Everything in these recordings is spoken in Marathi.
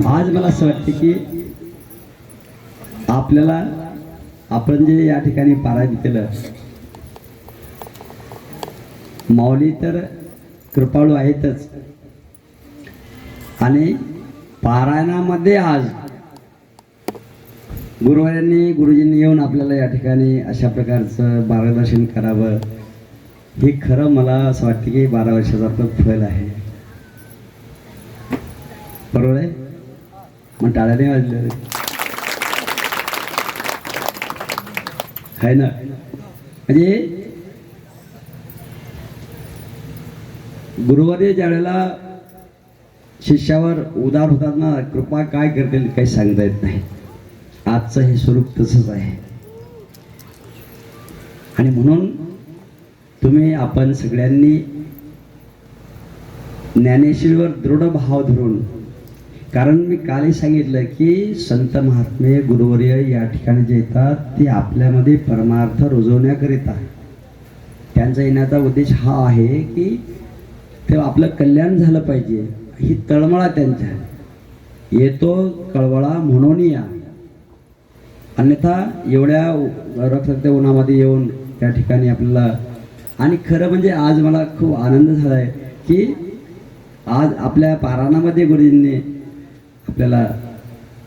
आज मला असं वाटते की आपल्याला आपण जे या ठिकाणी पारायण केलं, माऊली तर कृपाळू आहेतच, आणि पारायणामध्ये आज गुरुवारांनी गुरुजींनी येऊन आपल्याला या ठिकाणी अशा प्रकारचं मार्गदर्शन करावं, हे खरं मला असं वाटतं की 12 वर्षाचं आपलं फळ आहे. बरोबर आहे? मग टाळ्या नाही वाजले आहे ना. म्हणजे गुरुवारी ज्या वेळेला शिष्यावर उदार होतात ना, कृपा काय करतील काही सांगता येत नाही. आजचं हे स्वरूप तसंच आहे. आणि म्हणून तुम्ही आपण सगळ्यांनी ज्ञानेश्वरीवर दृढ भाव धरून, कारण मी कालही सांगितलं की संत महात्मे गुरुवर्य या ठिकाणी जे येतात ते आपल्यामध्ये परमार्थ रुजवण्याकरिता, त्यांचा येण्याचा उद्देश हा आहे की ते आपलं कल्याण झालं पाहिजे. ही तळमळा त्यांच्या, येतो कळवळा म्हणून या, अन्यथा एवढ्या रखरखत्या उन्हामध्ये येऊन त्या ठिकाणी आपल्याला. आणि खरं म्हणजे आज मला खूप आनंद झाला आहे की आज आपल्या पारायणामध्ये गुरुजींनी आपल्याला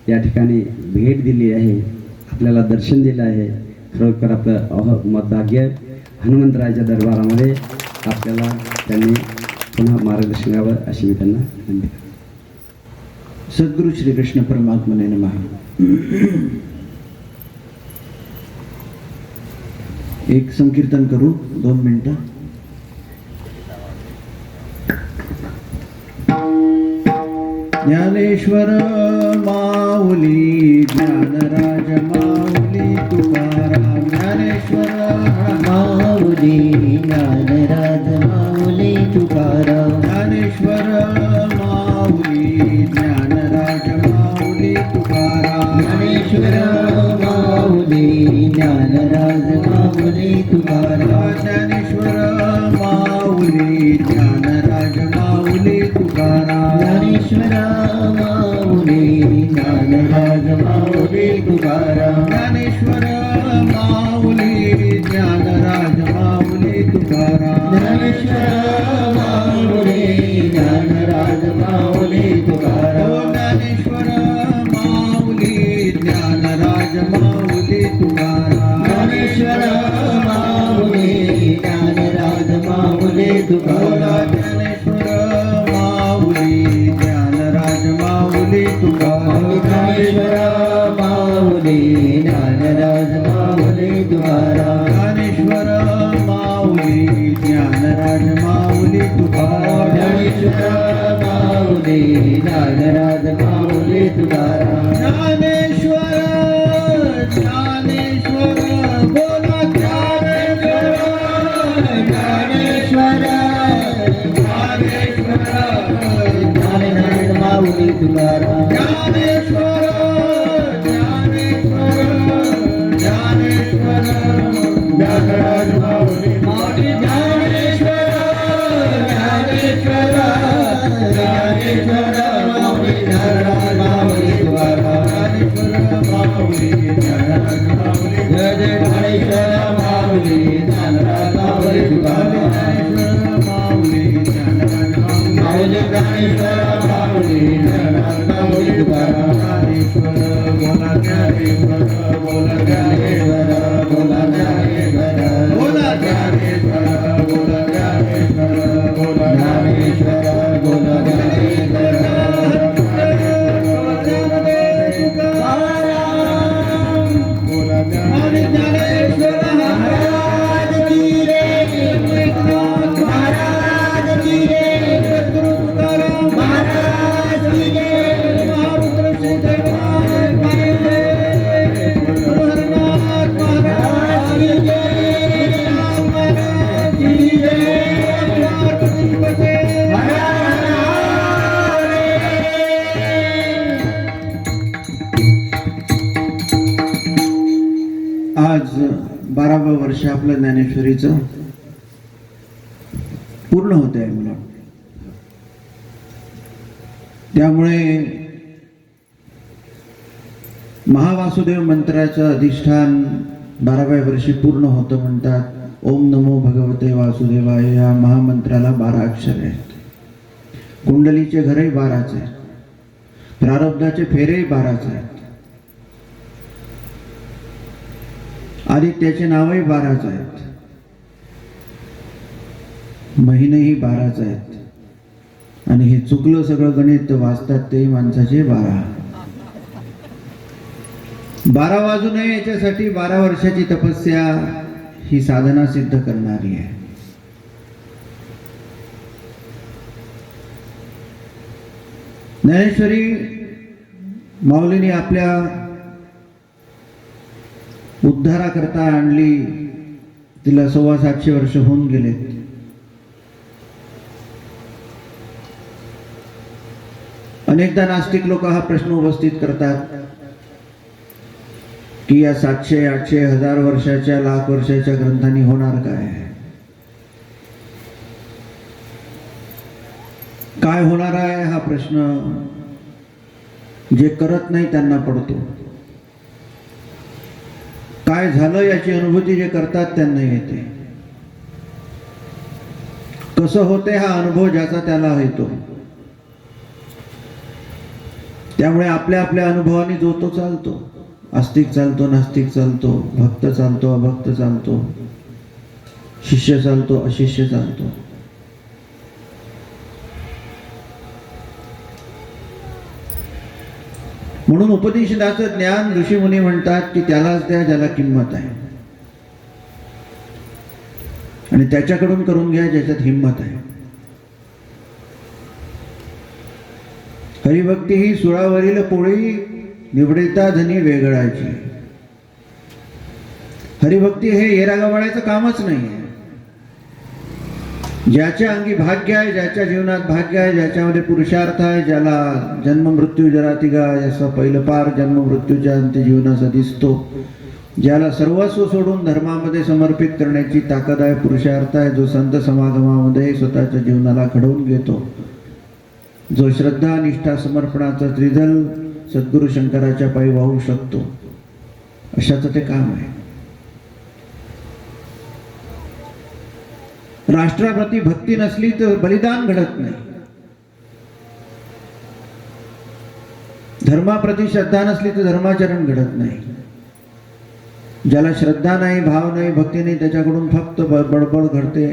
या ठिकाणी भेट दिली आहे, आपल्याला दर्शन दिलं आहे. खरोखर आपलं भाग्य हनुमंतरायाच्या दरबारामध्ये आपल्याला त्यांनी पुन्हा मार्गदर्शन करावं अशी मी त्यांना विनंती करतो. सद्गुरु श्रीकृष्ण परमात्मने नमः. एक संकीर्तन करू 2 मिनिटं. ज्ञानेश्वर माऊली ज्ञानराज माऊली तुकाराम. ज्ञानेश्वर माऊली ज्ञानराज माऊली तुकाराम. ज्ञानेश्वर माऊली ज्ञानराज माऊली तुकाराम. ज्ञानेश्वर माऊली ज्ञानराज माऊली तुकाराम. ज्ञानेश्वर माऊली ज्ञानराज माऊली तुकाराम. ज्ञानेश्वर माऊली ज्ञानराज माऊली तुकाराम. ज्ञानेश्वर माऊली ज्ञानराज माऊली तुकाराम. ज्ञानेश्वर माऊली ज्ञानराज माऊली तुकाराम. ज्ञानेश्वर माऊली ज्ञानराज माऊली तुकाराम. ज्ञानेश्वर माऊली ज्ञानराज माऊली तुकाराम. ज्ञानेश्वर माऊली ज्ञानराज माऊली तुकाराम. ज्ञानेश्वर माऊली ज्ञानराज माऊली तुकाराम. ज्ञानेश्वर माऊली ज्ञानराज माऊली तुकाराम. ज्ञानेश्वर माऊली ज्ञानराज माऊली तुकाराम. ज्ञानेश्वर ज्ञानेश्वर बोला ज्ञानेश्वर. ज्ञानेश्वर ज्ञानेश्वर ज्ञानराज माऊली तुकाराम. ज्ञानेश्वर ज्ञानेश्वर ज्ञानेश्वर ज्ञानराज माऊली. ज्ञानेश्वर ज्ञानेश्वर ज्ञानेश्वर माऊली ज्ञानराज माऊली तुकाराम. ज्ञानेश्वर माऊली ज्ञानराज माऊली. जय जय ज्ञानेश्वर माऊली ज्ञानराज माऊली तुकाराम. ज्ञानेश्वर माऊली ज्ञानराज माऊली. ज्ञानेश्वर माऊली ज्ञानराज माऊली तुकाराम. ज्ञानेश्वर बोला ज्ञानेश्वर बोला ज्ञानेश्वर बोला ज्ञानेश्वर बोला ज्ञानेश्वर बोला ज्ञानेश्वर बोला ज्ञानेश्वर बोला ज्ञानेश्वर. ज्ञानेश्वर महाराज की जय. महाराज की जय. महाराज वर्ष आपलं ज्ञानेश्वरीचं पूर्ण होत आहे मला. त्यामुळे महावासुदेव मंत्राचं अधिष्ठान 12व्या वर्षी पूर्ण होतं. म्हणतात ओम नमो भगवते वासुदेवाय या महामंत्राला 12 अक्षर आहेत. कुंडलीचे घरही 12च आहेत. प्रारब्धाचे फेरेही 12च आहेत. आदित्याचे नावही 12च आहेत. महिनेही 12च आहेत. आणि हे चुकलं सगळं गणित वाचतात ते माणसाचे 12 वाजू नये याच्यासाठी 12 वर्षाची तपस्या ही साधना सिद्ध करणारी आहे. ज्ञानेश्वरी माऊलीने आपल्या उद्धाराकरता आणली. तिला 750 वर्ष होऊन गेलेत. अनेकदा नास्तिक लोक हा प्रश्न उपस्थित करतात की या 700, 800, 1000 वर्षाच्या, लाख वर्षाच्या ग्रंथांनी होणार काय? काय होणार आहे हा प्रश्न जे करत नाही त्यांना पडतो. काय झालं याची अनुभूती जे करतात त्यांना येते. कसं होते हा अनुभव ज्याचा त्याला येतो. त्यामुळे आपल्या आपल्या अनुभवाने जो तो चालतो. आस्तिक चालतो, नास्तिक चालतो, भक्त चालतो, अभक्त चालतो, शिष्य चालतो, अशिष्य चालतो. म्हणून उपनिषदाचं ज्ञान ऋषीमुनी म्हणतात की त्यालाच द्या ज्याला किंमत आहे, आणि त्याच्याकडून करून घ्या ज्याच्यात हिंमत आहे. हरिभक्ती ही सुळावरील पोळी निवडिता धनी वेगळाची. हरिभक्ती हे येरागवाड्याचं कामच नाही आहे. ज्याच्या अंगी भाग्य आहे, ज्याच्या जीवनात भाग्य आहे, ज्याच्यामध्ये पुरुषार्थ आहे, ज्याला जन्म मृत्यू जरा तिघा याचा पहिलं पार जन्म मृत्यूच्या अंत्य जीवनाचा दिसतो, ज्याला सर्वस्व सोडून धर्मामध्ये समर्पित करण्याची ताकद आहे, पुरुषार्थ आहे, जो संत समागमामध्ये स्वतःच्या जीवनाला घडवून घेतो, जो श्रद्धा निष्ठा समर्पणाचा त्रिदल सद्गुरु शंकराच्या पायी वाहू शकतो, अशाचं ते काम आहे. राष्ट्राप्रती भक्ती नसली तर बलिदान घडत नाही. धर्माप्रती श्रद्धा नसली तर धर्माचरण घडत नाही. ज्याला श्रद्धा नाही, भाव नाही, भक्ती नाही, त्याच्याकडून फक्त बडबड घडते,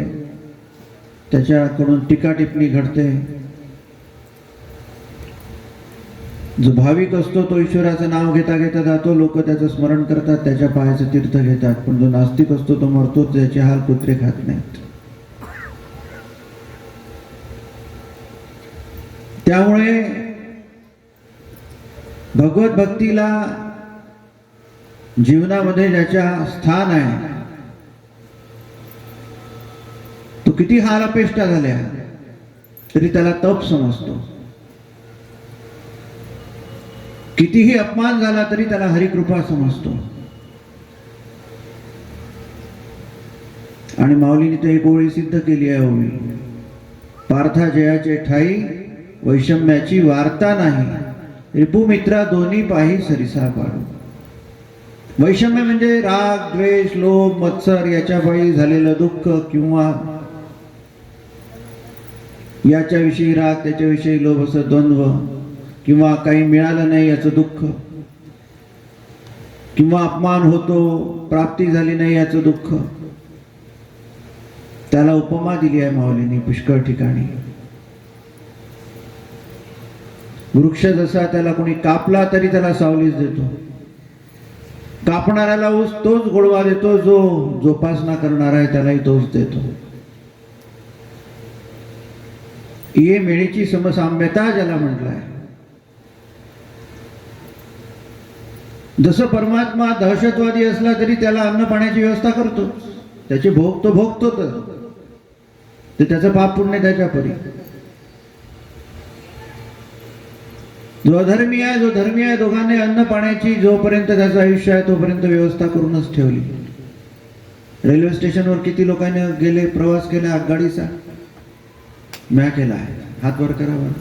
त्याच्याकडून टीका टिप्पणी घडते. जो भाविक असतो तो ईश्वराचं नाव घेता घेता जातो, लोक त्याचं स्मरण करतात, त्याच्या पायाचं तीर्थ घेतात. पण जो नास्तिक असतो तो मरतो, त्याचे हाल कुत्रे खात नाहीत. त्यामुळे भगवत भक्तीला जीवनामध्ये ज्याच्या स्थान आहे, तो किती हाल अपेष्टा झाल्या तरी त्याला तप समजतो. कितीही अपमान झाला तरी त्याला हरिकृपा समजतो. आणि माऊलीने तर एक ओळी सिद्ध केली आहे. ओळी पार्था जयाचे ठाई वैषम्याची वार्ता नाही, रिपुमित्रा दोन्ही पाही सरिसा पाडू. वैषम्य म्हणजे राग, द्वेष, लोभ, मत्सर याच्या पायी झालेलं दुःख, किंवा याच्याविषयी राग, त्याच्याविषयी लोभ असं द्वंद्व, किंवा काही मिळालं नाही याचं दुःख, किंवा अपमान होतो, प्राप्ती झाली नाही याचं दुःख. त्याला उपमा दिली आहे माऊलींनी पुष्कळ ठिकाणी. वृक्ष जसा त्याला कोणी कापला तरी त्याला सावलीच देतो, कापणाऱ्याला ऊस तोच गोडवा देतो, जो जोपासना करणार आहे त्यालाही तोच देतो. ये मेळीची समसाम्यता ज्याला म्हटलंय. जसं परमात्मा दहशतवादी असला तरी त्याला अन्न पाण्याची व्यवस्था करतो, त्याचे भोग तो भोगतो, तर त्याचं पाप पुण्य त्याच्या परी. जो अधर्मी आहे, जो धर्मी आहे, दोघांनी अन्न पाण्याची जोपर्यंत त्याचं आयुष्य आहे तोपर्यंत व्यवस्था करूनच ठेवली. रेल्वे स्टेशनवर किती लोकांनी गेले, प्रवास केला आगगाडीचा? म्या केला आहे. हात वर करा बरं.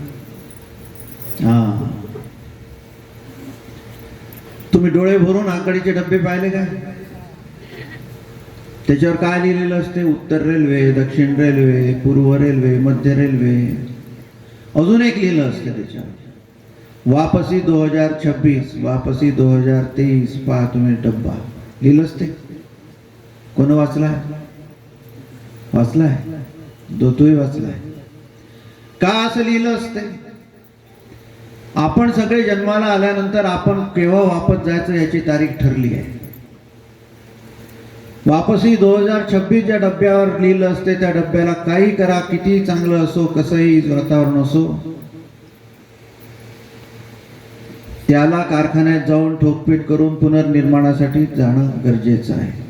हा, तुम्ही डोळे भरून आगगाडीचे डब्बे पाहिले का? त्याच्यावर काय लिहिलेलं असते? उत्तर रेल्वे, दक्षिण रेल्वे, पूर्व रेल्वे, मध्य रेल्वे. अजून एक लिहिलं असतं त्याच्यावर, वापसी 2026, वापसी 2023, पहा तुम्ही डब्बा. लिहिलं असते. कोण वाचलाय? वाचलाय? तोही वाचलाय का? असं लिहिलं असते. आपण सगळे जन्माला आल्यानंतर आपण केव्हा वापस जायचं याची तारीख ठरली आहे. वापसी 2026 ज्या डब्यावर लिहिलं असते, त्या डब्याला काही करा, किती चांगलं असो, कसंही वातावरण असो, त्याला कारखान्यात जाऊन ठोकपीट करून पुनर्निर्माणासाठी जाणं गरजेचं आहे.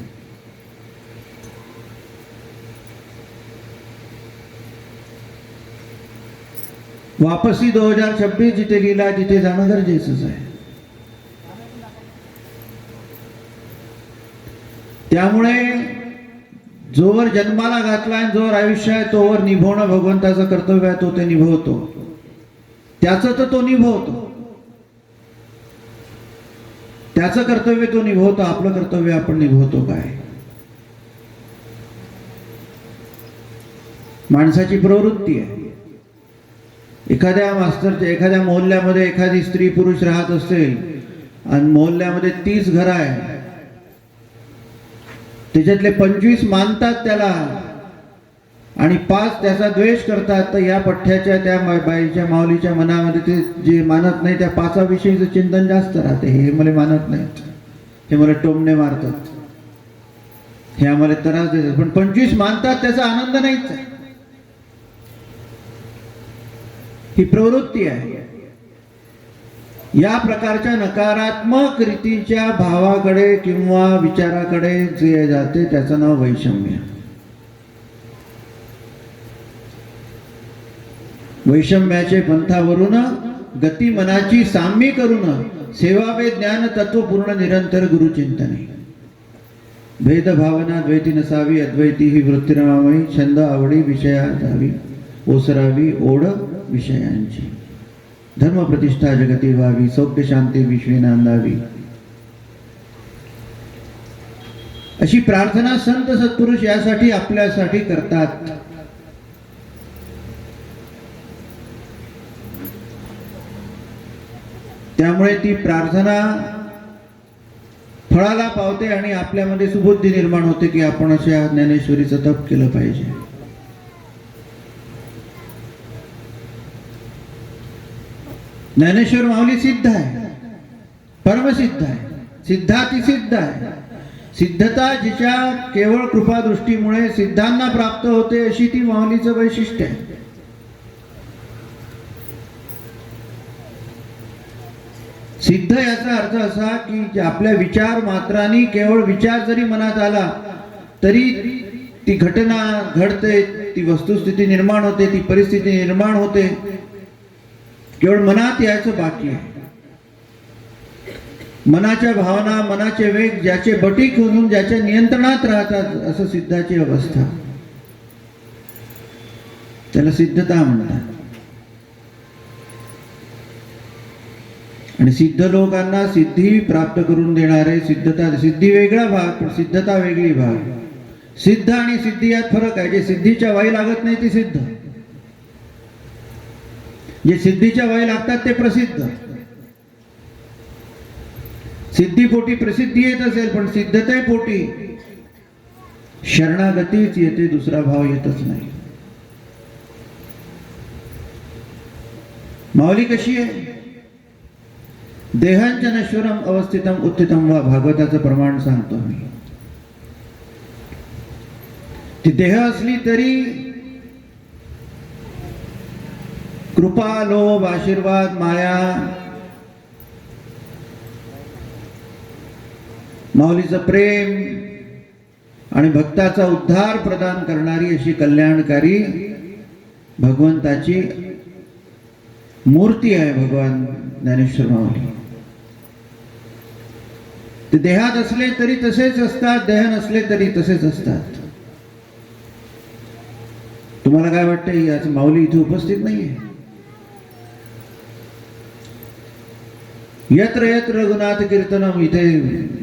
वापसी 2026 जिथे लिहिला तिथे जाणं गरजेचंच आहे. त्यामुळे जोवर जन्माला घातलाय, जोवर आयुष्य आहे, तोवर निभवणं भगवंताचं कर्तव्य आहे. तो ते निभवतो, त्याचं तर तो निभवतो, त्याचं कर्तव्य तो निभवतो. आपलं कर्तव्य आपण निभवतो काय? माणसाची प्रवृत्ती आहे. एखाद्या मोहल्ल्यामध्ये एखादी स्त्री पुरुष राहत असेल आणि मोहल्ल्यामध्ये 30 घर आहे, त्याच्यातले 25 मानतात त्याला आणि 5 त्याचा द्वेष करतात. तर या पठ्ठ्याच्या त्या बाईच्या माऊलीच्या मनामध्ये ते जे मानत नाही त्या 5 विषयीचं चिंतन जास्त राहते. हे मला मानत नाहीत, हे मला टोमणे मारतात, हे आम्हाला त्रास देतात. पण 25 मानतात त्याचा आनंद नाहीच आहे. ही प्रवृत्ती आहे. या प्रकारच्या नकारात्मक रीतीच्या भावाकडे किंवा विचाराकडे जे जाते त्याचं नाव वैषम्य. वैषम्याचे पंथावरून गती मनाची साम्य करून सेवावे ज्ञान तत्वपूर्ण निरंतर गुरुचिंतने. भेदभावना द्वैती नसावी, अद्वैती ही वृत्तीरमामयी. छंद आवडी विषया जावी, ओसरावी ओढ विषयांची. धर्म प्रतिष्ठा जगती व्हावी, सौख्य शांती विश्वी नांदावी. अशी प्रार्थना संत सत्पुरुष यासाठी आपल्यासाठी करतात. त्यामुळे ती प्रार्थना फळाला पावते आणि आपल्यामध्ये सुबुद्धी निर्माण होते की आपण अशा ज्ञानेश्वरीचं तप केलं पाहिजे. ज्ञानेश्वर माऊली सिद्ध आहे, परमसिद्ध आहे, सिद्धातिसिद्ध आहे. सिद्धता जिच्या केवळ कृपादृष्टीमुळे सिद्धांना प्राप्त होते अशी ती माऊलीचं वैशिष्ट्य आहे. सिद्ध याचा अर्थ असा की आपल्या विचार मात्रांनी केवळ विचार जरी मनात आला तरी ती घटना घडते, ती वस्तुस्थिती निर्माण होते, ती परिस्थिती निर्माण होते. केवळ मनात यायचं बाकी आहे. मनाच्या भावना, मनाचे वेग ज्याचे बटीक होऊन ज्याच्या नियंत्रणात राहतात, असं सिद्धाची अवस्था, त्याला सिद्धता म्हणतात. आणि सिद्ध लोकांना सिद्धी प्राप्त करून देणारे सिद्धता, सिद्धी वेगळा भाग पण सिद्धता वेगळी भाग. सिद्ध आणि सिद्धी यात फरक आहे. जे सिद्धीच्या वाई लागत नाही ते सिद्ध, जे सिद्धीच्या वाई लागतात ते प्रसिद्ध. सिद्धीपोटी प्रसिद्धी येत असेल पण सिद्धतेपोटी शरणागतीच येते, दुसरा भाव येतच नाही. माऊली कशी आहे? देहांच्या नश्वरम अवस्थितम उत्थितम वा. भागवताचं प्रमाण सांगतो मी. ती देह असली तरी कृपा, लोभ, आशीर्वाद, माया, माऊलीचं प्रेम आणि भक्ताचा उद्धार प्रदान करणारी अशी कल्याणकारी भगवंताची मूर्ती आहे भगवान ज्ञानेश्वर माऊली. ते देहात असले तरी तसेच असतात, देह नसले तरी तसेच असतात. तुम्हाला काय वाटतं याच माऊली इथे उपस्थित नाहीये? यत्र यत्र रघुनाथ कीर्तनम, इथे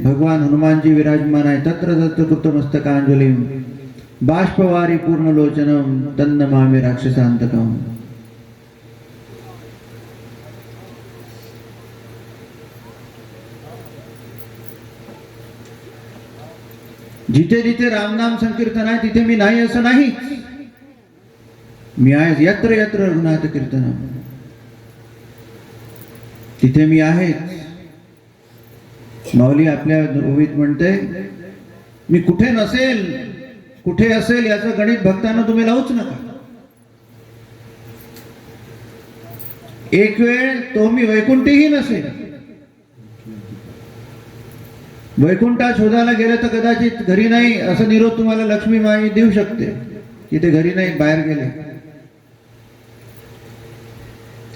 भगवान हनुमानजी विराजमान आहे. तत्र तत्र कृतमस्तकांजली बाष्पवारी पूर्ण लोचनम तन्नमामि राक्षसांतकम. जिथे जिथे रामनाम संकीर्तन आहे तिथे मी नाही असं नाही, मी आहे. यत्र यत्र रघुनाथ कीर्तनम, तिथे मी आहेच. माऊली आपल्या ओवीत म्हणते, मी कुठे नसेल कुठे असेल याचं गणित भक्तांना तुम्ही लावूच नका. एक वेळ तो मी वैकुंठीही नसेल, वैकुंठात शोधायला गेलं तर कदाचित घरी नाही असं निरोप तुम्हाला लक्ष्मी माई देऊ शकते की ते घरी नाही, बाहेर गेले.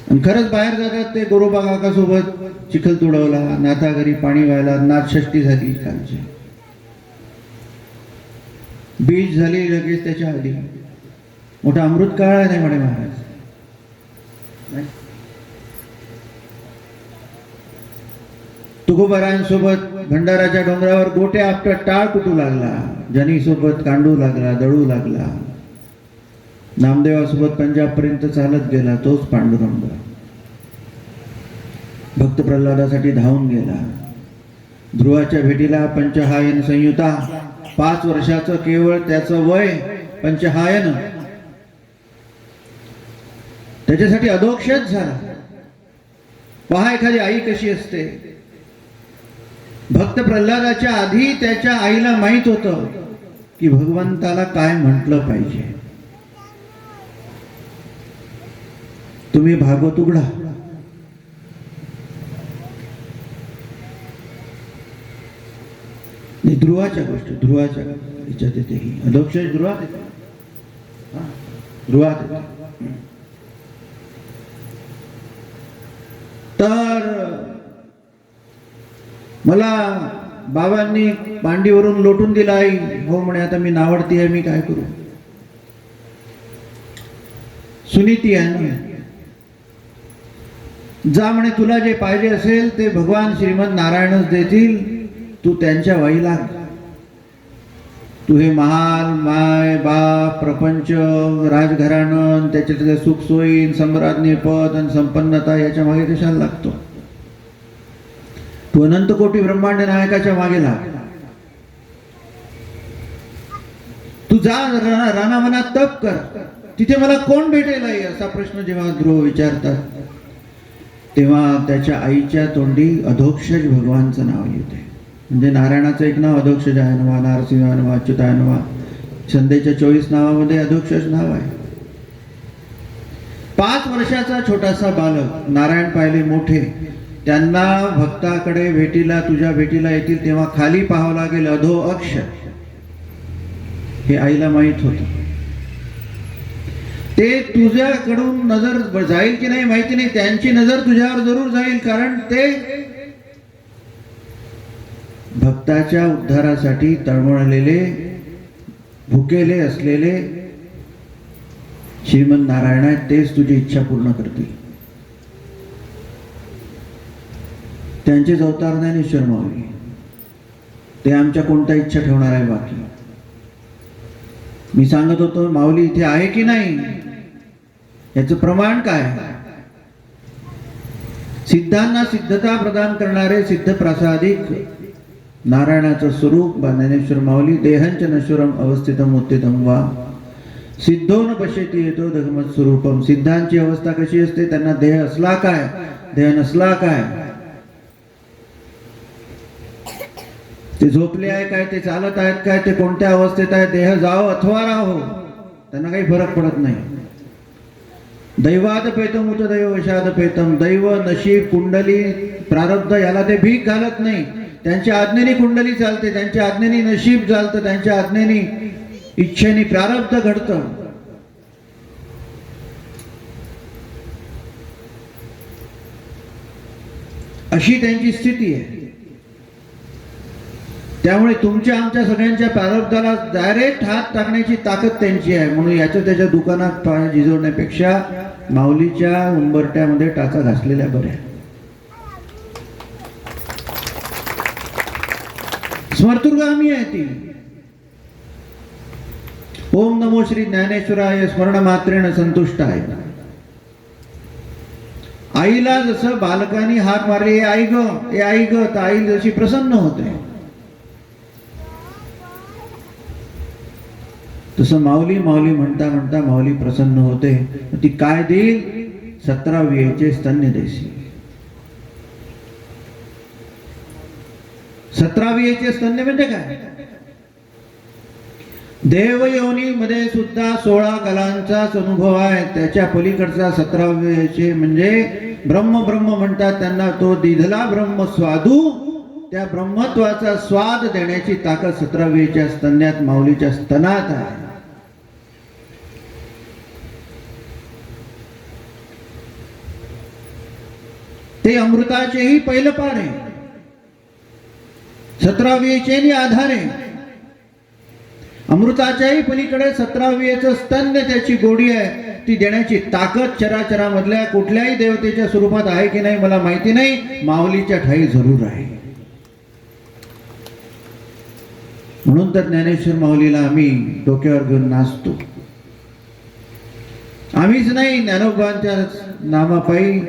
आणि खरंच बाहेर जातात ते गोरोबा काका सोबत चिखल तुडवला, नाथा घरी पाणी व्हायला, नाथषष्ठी झाली कालची, बीज झाली लगेच त्याच्या आधी. मोठा अमृत काळ नाही म्हणे महाराज. तुकोबारायांसोबत भंडाराच्या डोंगरावर गोट्या आपल्या टाळ कुटू लागला, जनीसोबत कांडू लागला, दळू लागला. नामदेवासोबत पंजाब पर्यंत चालत गेला, तोच पांडुरंग. भक्त प्रल्हादासाठी धावून गेला. ध्रुवाच्या भेटीला पंचहायन संयुता, 5 वर्षाचं केवळ त्याचं वय पंचहायन, त्याच्यासाठी अधोक्षज झाला. पहा एखादी आई कशी असते. भक्त प्रल्हादाच्या आधी त्याच्या आईला माहित होतं की भगवंताला काय म्हटलं पाहिजे. तुम्ही भागवत उघडा, ध्रुवाच्या गोष्टी, ध्रुवाच्या याच्यात येते ही अधोक्षज ध्रुवात येते, ध्रुवात येते. तर मला बाबांनी मांडीवरून लोटून दिला. आई हो म्हणे, आता मी नावडती आहे, मी काय करू. सुनीती आहे, जा म्हणे, तुला जे पाहिजे असेल ते भगवान श्रीमद नारायणच देतील, तू त्यांच्या वाई लाग. तू हे महाल, माय बाप, प्रपंच, राजघराणं, त्याच्या सुखसोयी, सम्राज्ञी पद आणि संपन्नता याच्या मागे कशाला लागतो. तू अनंत कोटी ब्रह्मांड नायकाच्या मागे लाग. तू जा रानावनात तप कर, तिथे मला कोण भेटेल आई, असा प्रश्न जेव्हा ध्रुव विचारतात तेव्हा त्याच्या आईच्या तोंडी अधोक्षज भगवानचं नाव येते. म्हणजे नारायणाचं एक नाव अधोक्षजाय नमः, नारसिंहाय नमः, अच्युताय नमः. संदेच्या 24 नावामध्ये अधोक्षज नाव आहे. 5 वर्षाचा छोटासा बालक, नारायण पाहिले मोठे, त्यांना भक्ताकडे भेटीला, तुझ्या भेटीला येतील तेव्हा खाली पाहावं लागेल अधो अक्ष. हे आईला माहित होतं. ते तुझ्याकडून नजर जाईल की नाही माहिती नाही, त्यांची नजर तुझ्यावर जरूर जाईल, कारण ते भक्ताच्या उद्धारासाठी तळमळलेले, भुकेले असलेले श्रीमंत नारायण आहेत. तेच तुझी इच्छा पूर्ण करतील. त्यांचेच अवतार ज्ञानेश्वर माऊली. ते आमच्या कोणत्या इच्छा ठेवणार आहे बाकी. मी सांगत होतो माऊली इथे आहे की नाही याचं प्रमाण काय. सिद्धांना सिद्धता प्रदान करणारे सिद्ध प्रासादिक नारायणाचं स्वरूप ज्ञानेश्वर माऊली. देहंच नश्वरम अवस्थितम उत्थितम वा सिद्धो न पश्यति येतो धर्मत स्वरूपम. सिद्धांची अवस्था कशी असते, त्यांना देह असला काय, देह नसला काय, ते झोपले आहे काय, ते चालत आहेत काय, ते कोणत्या अवस्थेत आहे, देह जाओ अथवा राहो, त्यांना काही फरक पडत नाही. दैवाद पेतम उत दैव वशाद पेतम. दैव, नशीब, कुंडली, प्रारब्ध याला ते भीक घालत नाही. त्यांच्या आज्ञेने कुंडली चालते, त्यांच्या आज्ञेने नशीब चालतं, त्यांच्या आज्ञेने इच्छेने प्रारब्ध घडतं. अशी त्यांची स्थिती आहे. त्यामुळे तुमच्या आमच्या सगळ्यांच्या प्रारब्धाला डायरेक्ट हात टाकण्याची ताकद त्यांची आहे. म्हणून याच्या त्याच्या दुकानात पाय झिजवण्यापेक्षा माऊलीच्या उंबरट्यामध्ये टाचा घासलेल्या बऱ्या. स्मर्तुर्गामी आहे ती. ओम नमो श्री ज्ञानेश्वराय स्मरण मात्रेण संतुष्ट आहे. आईला जसं बालकांनी हाक मारली, ए आई ग, ए आई ग, तर आई जशी प्रसन्न होते, तसं माऊली माऊली म्हणता म्हणता माऊली प्रसन्न होते. ती काय देईल? 17 वेळेचे स्तन्य देशी. 17 वेळेचे स्तन्य म्हणजे काय? देवयोनीमध्ये सुद्धा 16 कलांचाच अनुभव आहे. त्याच्या पलीकडचा 17 वेळेचे म्हणजे ब्रह्म ब्रह्म म्हणतात त्यांना. तो दिधला ब्रह्म स्वादू, त्या ब्रह्मत्वाचा स्वाद देण्याची ताकद 17 वेळेच्या स्तन्यात माऊलीच्या स्तनात आहे. ते अमृताचेही पहिलं पान आहे. 17 वेळेचे आधारे अमृताच्याही पलीकडे 17 वेळेचं स्तन्य त्याची गोडी आहे. ती देण्याची ताकद चराचरामधल्या कुठल्याही देवतेच्या स्वरूपात आहे की नाही मला माहिती नाही, माऊलीच्या ठाई जरूर आहे. म्हणून तर ज्ञानेश्वर माऊलीला आम्ही डोक्यावर घेऊन नाचतो. आम्हीच नाही, ज्ञानोबांच्या नामापायी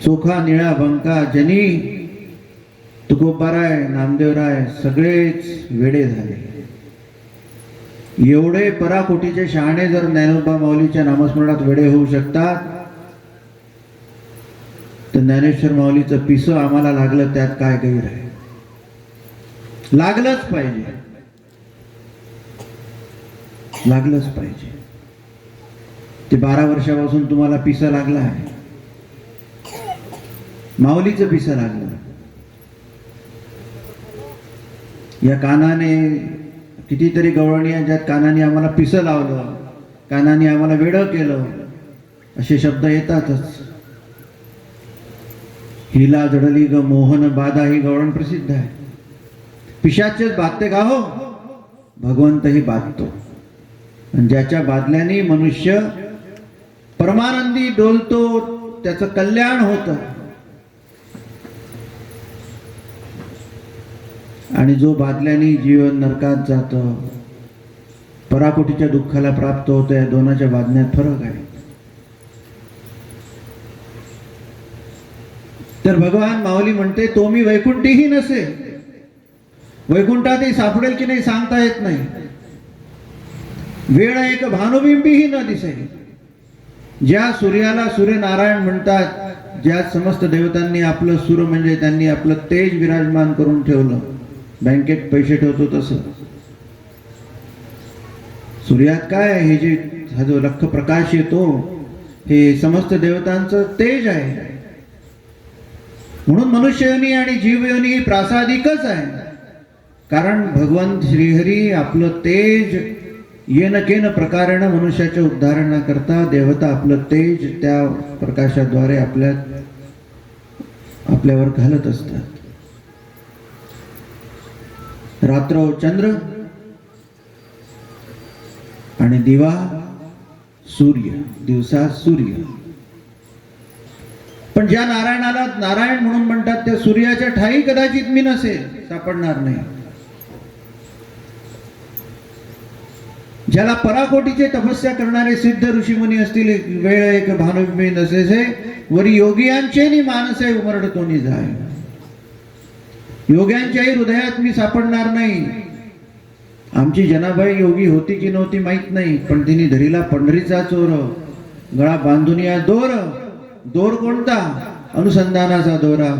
चोखा निळा बंका जनी तुकोबाराय नामदेवराय सगळेच वेडे झाले. एवढे पराकोटीचे शहाणे जर ज्ञानोबा माऊलीच्या नामस्मरणात वेडे होऊ शकतात, तर ज्ञानेश्वर माऊलीचं पिसं आम्हाला लागलं त्यात काय गैर आहे? लागलंच पाहिजे, लागलंच पाहिजे. ते 12 वर्षापासून तुम्हाला पिसं लागलं आहे, माऊलीचं पिसं लागलं. या कानाने कितीतरी गवळणी ज्यात कानाने आम्हाला पिसं लावलं, कानाने आम्हाला वेडं केलं, असे शब्द येतातच. हिला जडली ग मोहन बाधा ही गवळण प्रसिद्ध आहे. पिशाचेच बाधते का हो? भगवंतही बाधतो. आणि ज्याच्या बादल्याने मनुष्य परमानंदी डोलतो त्याचं कल्याण होतं. आणि जो बादल्याने जीवन नरकात जातं, पराकोटीच्या दुःखाला प्राप्त होतं, या दोनाच्या बादण्यात फरक आहे. तर भगवान माऊली म्हणते, तो मी वैकुंठीही नसे, वैकुंठातही सापडेल की नाही सांगता येत नाही. वेळ एक भानुबिंबीही न दिसे. ज्या सूर्याला सूर्यनारायण म्हणतात, ज्या समस्त देवतांनी आपलं सूर्य म्हणजे त्यांनी आपलं तेज विराजमान करून ठेवलं, बँकेत पैसे ठेवतो तसं सूर्यात काय हे जे हा जो लख प्रकाश येतो, हे समस्त देवतांचं तेज आहे. म्हणून मनुष्ययोनी आणि जीवयोनी ही प्रासादिकच आहे. कारण भगवान श्रीहरी आपलं तेज येन केन प्रकारेण मनुष्याच्या उद्धारणाकरता देवता आपलं तेज त्या प्रकाशाद्वारे आपल्यावर घालत असतात. रात्र चंद्र आणि दिवा सूर्य, दिवसा सूर्य. पण ज्या नारायणाला नारायण म्हणून म्हणतात त्या सूर्याच्या ठाई कदाचित मी नसेल, सापडणार नाही. ज्याला पराकोटीचे तपस्या करणारे सिद्ध ऋषीमुनी असतील, वेळ एक भानुबिंबी नसेसे वरी योगियांचे नि मानसे उमरडतोनी जाय. योग्यांच्याही हृदयात मी सापडणार नाही. आमची जनाबाई योगी होती की नव्हती माहित नाही, पण तिने धरीला पंढरीचा चोर, गळा बांधून या दोर. दोर कोणता? अनुसंधानाचा दोरा.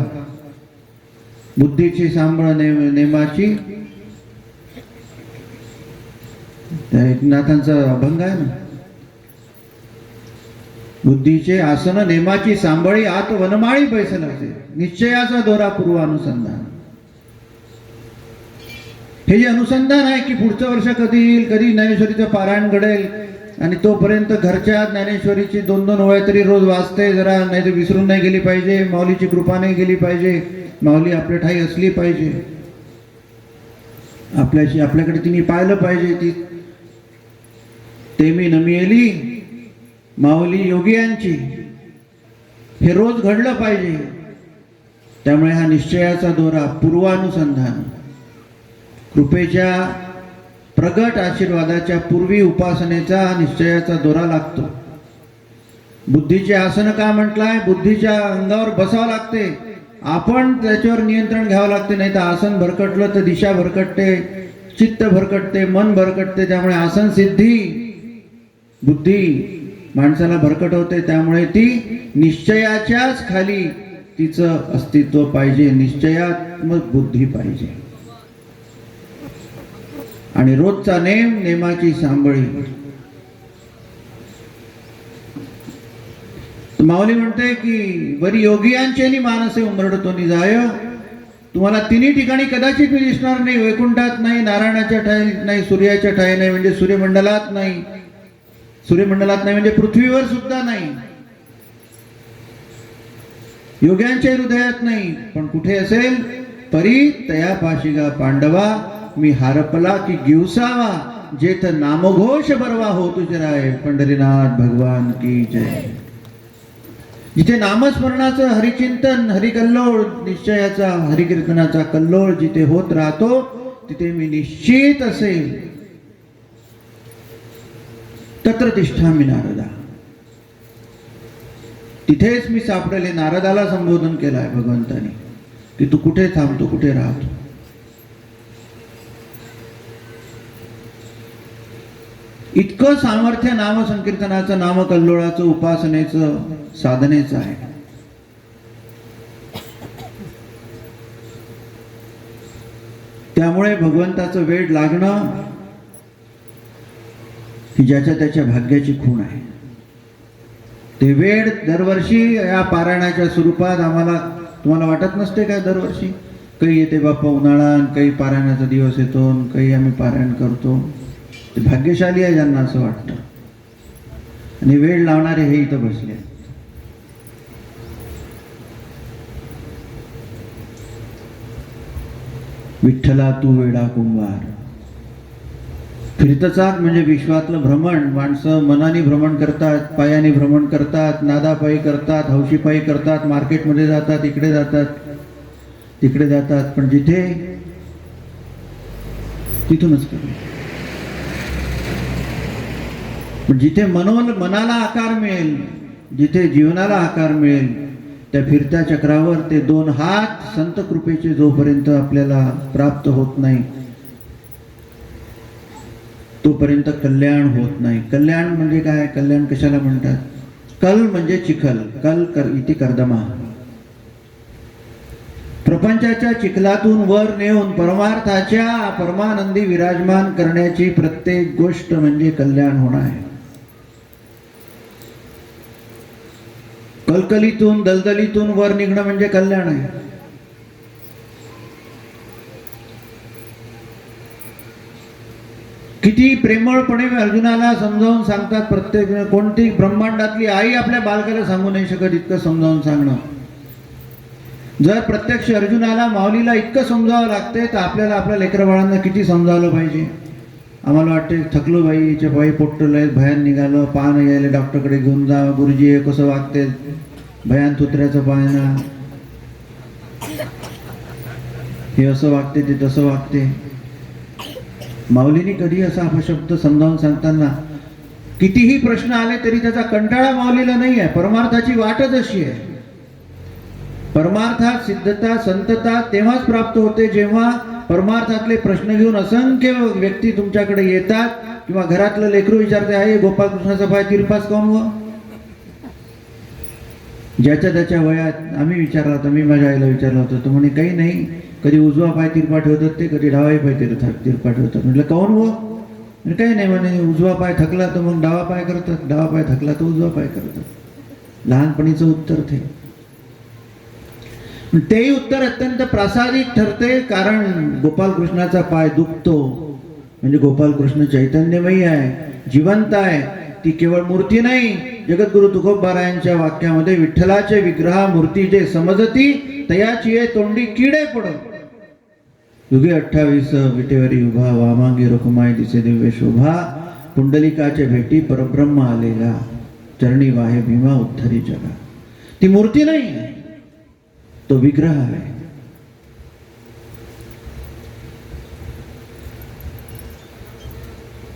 बुद्धीची सांभाळ नेमाची, त्या एकनाथांचा अभंग आहे ना, बुद्धीचे आसन नेमाची सांभाळी आत वनमाळी बैसलाचे, निश्चयाचा दोरा पूर्वानुसंधान. हे जे अनुसंधान आहे की पुढचं वर्ष कधी येईल, कधी ज्ञानेश्वरीचं पारायण घडेल, आणि तोपर्यंत घरच्या ज्ञानेश्वरीची 2-2 ओळ्या तरी रोज वाचते जरा, नाही तर विसरून नाही गेली पाहिजे, माऊलीची कृपा नाही गेली पाहिजे, माऊली आपल्या ठाई असली पाहिजे, आपल्याकडे तिने पाहिलं पाहिजे. ती ते मी नमियली माऊली योगियांची, हे रोज घडलं पाहिजे. त्यामुळे हा निश्चयाचा दोरा, पूर्वानुसंधान, कृपेच्या प्रगट आशीर्वादाच्या पूर्वी उपासनेचा हा निश्चयाचा दोरा लागतो. बुद्धीचे आसन का म्हटलंय? बुद्धीच्या अंगावर बसावं लागते, आपण त्याच्यावर नियंत्रण घ्यावं लागते. नाही तर आसन भरकटलं तर दिशा भरकटते, चित्त भरकटते, मन भरकटते. त्यामुळे आसन सिद्धी बुद्धी माणसाला भरकटवते. त्यामुळे ती निश्चयाच्याच खाली तिचं अस्तित्व पाहिजे, निश्चयात्मक बुद्धी पाहिजे. आणि रोजचा नेम, नेमाची सांभळी. माऊली म्हणते की वरी योगियांचे मानसे उमरडतो जाय. तुम्हाला तिन्ही ठिकाणी कदाचित मी दिसणार नाही. वैकुंठात नाही, नारायणाच्या ठाई नाही, सूर्याच्या ठाई नाही, म्हणजे सूर्यमंडलात नाही. सूर्यमंडलात नाही म्हणजे पृथ्वीवर सुद्धा नाही, योग्यांच्या हृदयात नाही. पण कुठे असेल? परी तया पाशिगा पांडवा, मी हारपला की गिवसावा, जेथ नामघोष बरवा हो तुझे राय. पंढरीनाथ भगवान की जय. जिथे नामस्मरणाचं हरिचिंतन, हरिकल्लोळ, निश्चयाचा हरिकीर्तनाचा कल्लोळ जिथे होत राहतो, तिथे मी निश्चित असेल. तत्र तिष्ठामि नारदा, तिथेच मी सापडेल. नारदाला संबोधन केलाय भगवंतानी की तू कुठे थांबतो, कुठे राहतो. इतकं सामर्थ्य नाम संकीर्तनाचं, नाम कल्लोळाचं, उपासनेचं, साधनेचं आहे. त्यामुळे भगवंताचं वेड लागणं ही ज्याच्या त्याच्या भाग्याची खूण आहे. ते वेड दरवर्षी या पारायणाच्या स्वरूपात आम्हाला, तुम्हाला वाटत नसते काय? दरवर्षी काही येते बाप्पा उन्हाळा, काही पारायणाचा दिवस येतो, काही आम्ही पारायण करतो. ते भाग्यशाली आहे ज्यांना असं वाटतं. आणि वेळ लावणारे हे इथं बसले. विठ्ठला तू वेडा कुंभार. फिरतचाक म्हणजे विश्वातलं भ्रमण. माणसं मनाने भ्रमण करतात, पायाने भ्रमण करतात, नादापायी करतात, हौशीपायी करतात, मार्केटमध्ये जातात, इकडे जातात, तिकडे जातात. पण जिथे तिथूनच करतात. पण जिथे मनाला आकार मिळेल, जिथे जीवनाला आकार मिळेल, त्या फिरत्या चक्रावर ते दोन हात संत कृपेचे जोपर्यंत आपल्याला प्राप्त होत नाही, तोपर्यंत कल्याण होत नाही. कल्याण म्हणजे काय? कल्याण कशाला म्हणतात? कल म्हणजे चिखल, इति कर्दमा. प्रपंचाच्या चिखलातून वर नेऊन परमार्थाच्या परमानंदी विराजमान करण्याची प्रत्येक गोष्ट म्हणजे कल्याण होणं आहे. कलकलीतून, दलदलीतून वर निघणं म्हणजे कल्याण आहे. किती प्रेमळपणे अर्जुनाला समजावून सांगतात. प्रत्येक कोणती ब्रह्मांडातली आई आपल्या बालकाला सांगू नाही शकत इतकं समजावून सांगणं. जर प्रत्यक्ष अर्जुनाला, माऊलीला इतकं समजावं लागते, तर आपल्याला आपल्या लेकरबाळांना किती समजावलं पाहिजे. आम्हाला वाटते थकलो बाई, हिच्या पायी पोट्टलंय, भयान निघालं, पान यायला डॉक्टरकडे घेऊन जा, गुरुजी कसं वागते, भयान तुत्र्याचं पायना, हे असं वागते, ते तसं वागते. माऊलीने कधी असा अपशब्द समजावून सांगताना कितीही प्रश्न आले तरी त्याचा कंटाळा माऊलीला नाही आहे. परमार्थाची वाटच अशी आहे. परमार्थात सिद्धता, संतता तेव्हाच प्राप्त होते जेव्हा परमार्थातले प्रश्न घेऊन असंख्य व्यक्ती तुमच्याकडे येतात. किंवा घरातलं लेकरू विचारते, आहे गोपाळकृष्णाचा पाय तिरपास कोण व? ज्याच्या त्याच्या वयात आम्ही विचारला होता, मी माझ्या आईला विचारलं होतं, तो म्हणे काही नाही, कधी उजवा पाय तिरपा ठेवतात ते, कधी डावा पाय तिरपा ठेवतात. म्हटलं काऊन व? काही नाही म्हणे, उजवा पाय थकला तर मग डावा पाय करतात, डावा पाय थकला तर उजवा पाय करतात. लहानपणीचं उत्तर तेही उत्तर अत्यंत प्रासादिक ठरते. कारण गोपालकृष्णाचा पाय दुखतो म्हणजे गोपालकृष्ण चैतन्यमयी आहे, जिवंत आहे. ती केवळ मूर्ती नाही. जगद्गुरु तुकोबारायांच्या वाक्यामध्ये विठ्ठलाचे विग्रह मूर्ती जे समजती तयाची ये तोंडी किडे पडो. युगे 28 विटेवरी उभा वामांगी रुक्माई दिसे दिव्य शोभा. पुंडलिकाच्या भेटी परब्रह्म आलेला चरणी वाहे भीमा उद्धरी जगा. ती मूर्ती नाही, तो विग्रह आहे.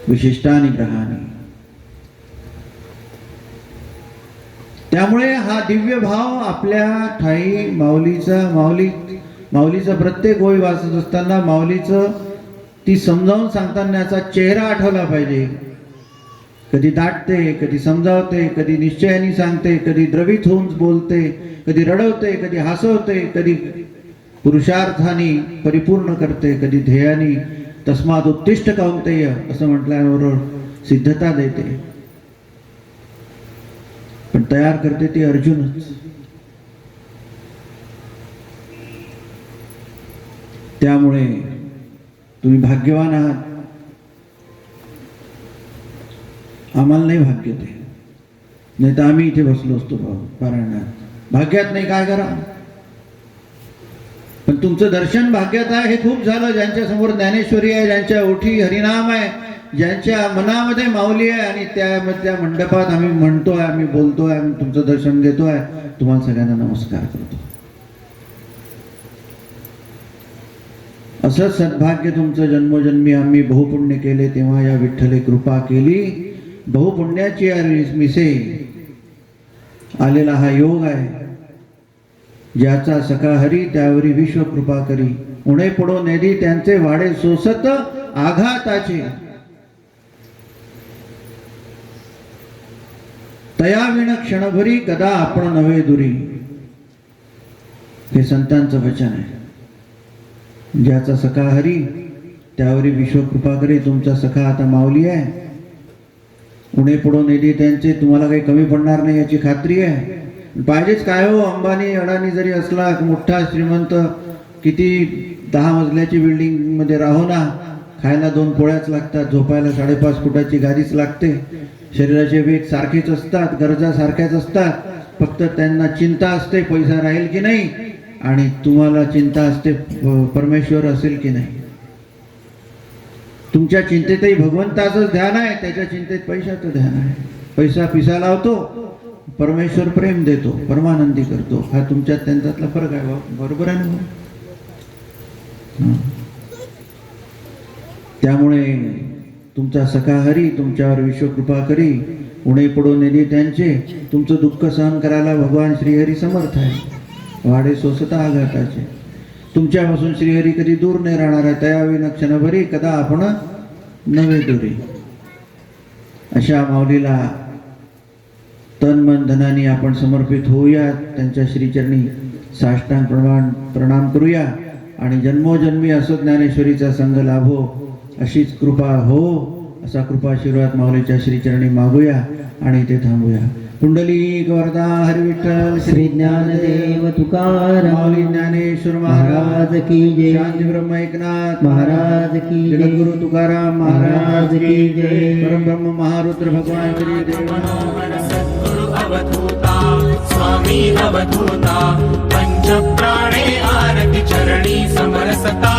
विशिष्टानी ग्रहाने. त्यामुळे हा दिव्य भाव आपल्या ठाई माऊलीचा प्रत्येक ओळी वाचत असताना माऊलीचं ती समजावून सांगतानाचा चेहरा आठवला पाहिजे. कधी दाटते, कधी समजावते, कधी निश्चयाने सांगते, कधी द्रवित होऊन बोलते, कधी रडवते, कधी हसवते, कधी पुरुषार्थाने परिपूर्ण करते, कधी ध्येयाने तस्मात उत्तिष्ठ कौंतेय असं म्हटल्याबरोबर सिद्धता देते. पण तयार करते ती अर्जुनच. त्यामुळे तुम्ही भाग्यवान आहात. आम्हाला नाही भाग्य ते, नाही तर आम्ही इथे बसलो असतो पारायणात. भाग्यात नाही काय करा. पण तुमचं दर्शन भाग्यात आहे हे खूप झालं. ज्यांच्या समोर ज्ञानेश्वरी आहे, ज्यांच्या ओठी हरिनाम आहे, ज्यांच्या मनामध्ये माऊली आहे आणि त्या मंडपात आम्ही म्हणतोय, आम्ही बोलतोय, आम्ही तुमचं दर्शन घेतोय. तुम्हाला सगळ्यांना नमस्कार करतो. असं सद्भाग्य तुमचं जन्मोजन्मी आम्ही बहुपुण्य केले तेव्हा या विठ्ठले कृपा केली. बहुपुण्याची मिसे आलेला हा योग आहे. ज्याचा सखा हरी त्यावरी विश्व कृपा करी. उणे पडो नेदी त्यांचे वाडे सोसत आघाताचे. तयाविण क्षणभरी गदा आपण नव्हे दुरी. हे संतांचं वचन आहे. ज्याचा सखा हरी त्यावरी विश्व कृपा करी. तुमचा सखा आता माऊली आहे. उणे पडो नेदी त्यांचे. तुम्हाला काही कमी पडणार नाही याची खात्री आहे. पाहिजेच काय हो, अंबानी अडाणी जरी असला मोठा श्रीमंत, किती 10 मजल्याची बिल्डिंग मध्ये राहो ना, खायला 2 पोळ्याच लागतात, झोपायला 5.5 फुटाची गादीच लागते. शरीराचे वेग सारखेच असतात, गरजा सारख्याच असतात. फक्त त्यांना चिंता असते पैसा राहील की नाही, आणि तुम्हाला चिंता असते परमेश्वर असेल की नाही. तुमच्या चिंतेतही भगवंताचं ध्यान आहे, त्याच्या चिंतेत पैशाचं ध्यान आहे. पैसा पिसा लावतो, परमेश्वर प्रेम देतो, परमानंदी करतो. हा तुमच्यात त्यांच्यातला फरक आहे. बरोबर आहे ना? त्यामुळे तुमचा सखा हरी तुमच्यावर विश्वकृपा करी. उणे पडो नेदी त्यांचे. तुमचं दुःख सहन करायला भगवान श्रीहरी समर्थ आहे. वाडे सोसता आघाताचे. तुमच्यापासून श्रीहरी कधी दूर नाही राहणार आहे. तयाविन क्षणभरी कदा आपण नव्हे दुरी. अशा माऊलीला तन मन धनाने आपण समर्पित होऊया. त्यांच्या श्रीचरणी साष्टांग प्रणाम करूया आणि जन्मोजन्मी असं ज्ञानेश्वरीचा संग लाभो अशीच कृपा हो, असा कृपाशीर्वाद माऊलीच्या श्रीचरणी मागूया आणि इथे थांबूया. पुंडलिक वरदा हरी विठ्ठल श्री ज्ञानदेव तुकाराम माऊली ज्ञानेश्वर महाराज की जय. शांती ब्रह्म एकनाथ महाराज की जय. जगद्गुरु तुकाराम महाराज की जय. परब्रह्म महारुद्र भगवान श्री देव. सद्गुरु अवधूता स्वामी अवधूता पंच प्राणे आरती चरणी समरसता.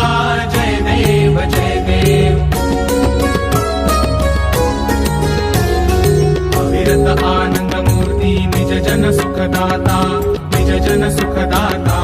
जय देव जय देव. अविरत आनंद मूर्ती निज जन सुखदाता निज जन सुखदाता.